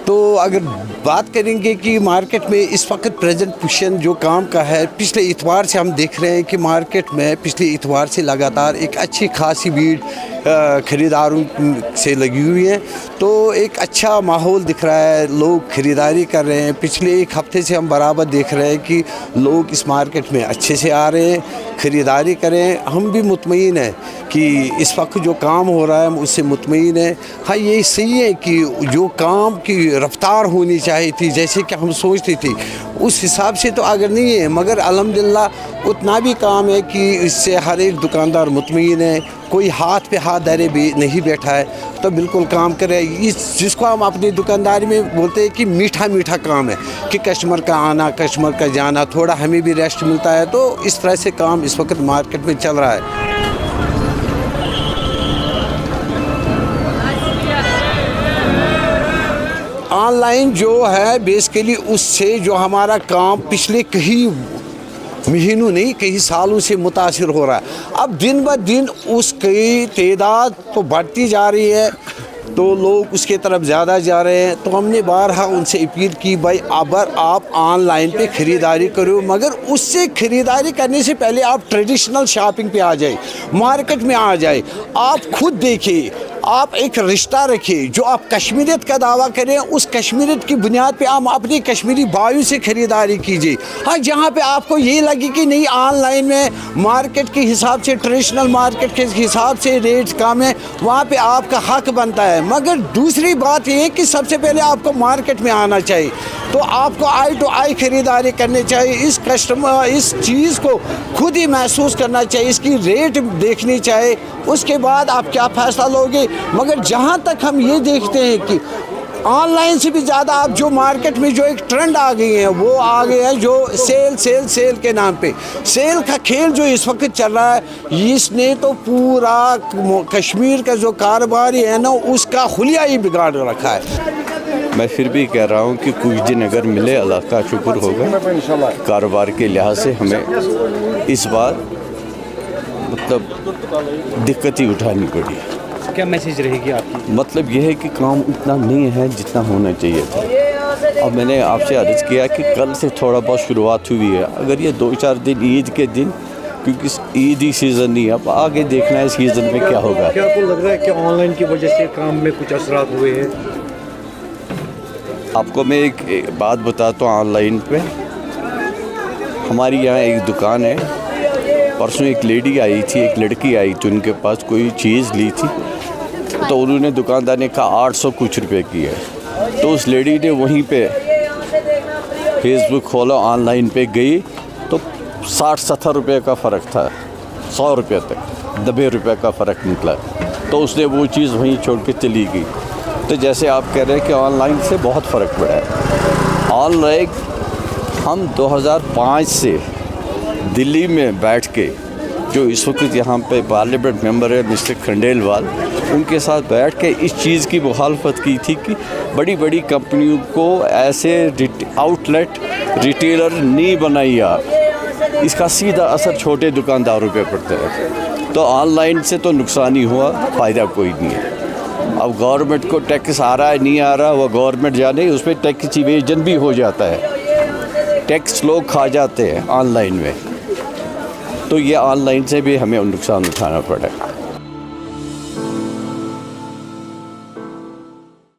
तो अगर बात करेंगे कि मार्केट में इस वक्त प्रेजेंट पोजीशन जो काम का है, पिछले इतवार से हम देख रहे हैं कि मार्केट में पिछले इतवार से लगातार एक अच्छी खासी भीड़ ख़रीदारों से लगी हुई है। तो एक अच्छा माहौल दिख रहा है, लोग ख़रीदारी कर रहे हैं। पिछले एक हफ़्ते से हम बराबर देख रहे हैं कि लोग इस मार्केट में अच्छे से आ रहे हैं, ख़रीदारी करें। हम भी मुतमईन हैं कि इस वक्त जो काम हो रहा है हम उससे मुतमईन हैं। हाँ, ये सही है कि जो काम की रफ्तार होनी चाहिए थी, जैसे कि हम सोचते थे, उस हिसाब से तो अगर नहीं है, मगर अल्हम्दुलिल्लाह उतना भी काम है कि इससे हर एक दुकानदार मुतमईन है, कोई हाथ पे हाथ धरे भी नहीं बैठा है, तो बिल्कुल काम करे। इस जिसको हम अपनी दुकानदारी में बोलते हैं कि मीठा मीठा काम है कि कस्टमर का आना, कस्टमर का जाना, थोड़ा हमें भी रेस्ट मिलता है। तो इस तरह से काम इस वक्त मार्केट में चल रहा है। ऑनलाइन जो है बेसिकली उससे जो हमारा काम पिछले कई महीनों नहीं कई सालों से मुतासिर हो रहा है। अब दिन ब दिन उसकी तादाद तो बढ़ती जा रही है, तो लोग उसके तरफ ज़्यादा जा रहे हैं। तो हमने बारहा उनसे अपील की, भाई अगर आप ऑनलाइन पे ख़रीदारी करो, मगर उससे ख़रीदारी करने से पहले आप ट्रेडिशनल शॉपिंग पे आ जाए, मार्केट में आ जाए, आप खुद देखिए, आप एक रिश्ता रखिए। जो आप कश्मीरियत का दावा करें, उस कश्मीरियत की बुनियाद पे आप अपनी कश्मीरी भाइयों से ख़रीदारी कीजिए। हाँ, जहाँ पे आपको ये लगे कि नहीं ऑनलाइन में मार्केट के हिसाब से, ट्रेडिशनल मार्केट के हिसाब से रेट कम है, वहाँ पे आपका हक बनता है। मगर दूसरी बात ये है कि सबसे पहले आपको मार्केट में आना चाहिए, तो आपको आई टू आई ख़रीदारी करनी चाहिए। इस चीज़ को खुद ही महसूस करना चाहिए, इसकी रेट देखनी चाहिए, उसके बाद आप क्या फ़ैसला लोगे। मगर जहाँ तक हम ये देखते हैं कि ऑनलाइन से भी ज़्यादा आप जो मार्केट में जो एक ट्रेंड आ गई है, वो आ गए हैं जो सेल के नाम पे सेल का खेल जो इस वक्त चल रहा है, इसने तो पूरा कश्मीर का जो कारोबार है ना, उसका हुलिया ही बिगाड़ रखा है। मैं फिर भी कह रहा हूँ कि कुछ दिन अगर मिले, अल्लाह का शुक्र होगा। कारोबार के लिहाज से हमें इस बार मतलब दिक्कत ही उठानी पड़ी। क्या मैसेज रहेगी आपकी? मतलब यह है कि काम उतना नहीं है जितना होना चाहिए था। अब मैंने आपसे अर्ज़ किया कि कल से थोड़ा बहुत शुरुआत हुई है, अगर ये 2-4 दिन ईद के दिन, क्योंकि ईद ही सीज़न नहीं है, अब आगे देखना है सीज़न में क्या होगा। क्या आपको लग रहा है कि ऑनलाइन की वजह से काम में कुछ असरात हुए हैं? आपको मैं एक बात बताता हूँ। ऑनलाइन पे हमारी यहाँ एक दुकान है, परसों एक लेडी आई थी, एक लड़की आई थी, उनके पास कोई चीज़ ली थी, तो उन्होंने दुकानदार ने कहा 800 कुछ रुपए की है। तो उस लेडी ने वहीं पे फेसबुक खोला, ऑनलाइन पे गई, तो 60-70 रुपये का फ़र्क था, 100 रुपये तक 90 रुपये का फ़र्क निकला। तो उसने वो चीज़ वहीं छोड़ के चली गई। तो जैसे आप कह रहे हैं कि ऑनलाइन से बहुत फ़र्क पड़ा है। ऑनलाइन हम 2005 से दिल्ली में बैठ के, जो इस वक्त यहाँ पे पार्लियामेंट मेंबर है मिस्टर खंडेलवाल, उनके साथ बैठ के इस चीज़ की मुखालफत की थी कि बड़ी बड़ी कंपनियों को ऐसे आउटलेट रिटेलर नहीं बनाइए आप, इसका सीधा असर छोटे दुकानदारों पे पड़ता है। तो ऑनलाइन से तो नुकसान ही हुआ, फ़ायदा कोई नहीं है। अब गवर्नमेंट को टैक्स आ रहा है नहीं आ रहा, वो गवर्नमेंट जाने, उस पर टैक्स इवेजन भी हो जाता है, टैक्स लोग खा जाते हैं ऑनलाइन में। तो ये ऑनलाइन से भी हमें नुकसान उठाना पड़ा।